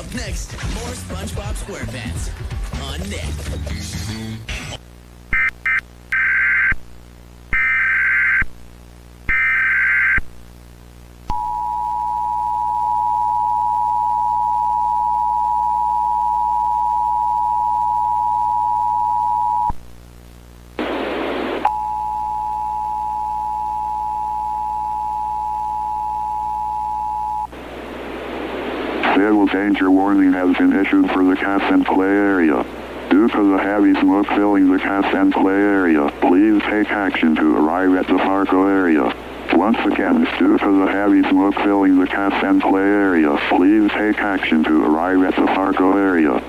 Up next, more SpongeBob SquarePants on Nick. Civil danger warning has been issued for the cast and play area. Due to the heavy smoke filling the cast and play area, please take action to arrive at the Fargo area. Once again, due to the heavy smoke filling the cast and play area, please take action to arrive at the Fargo area.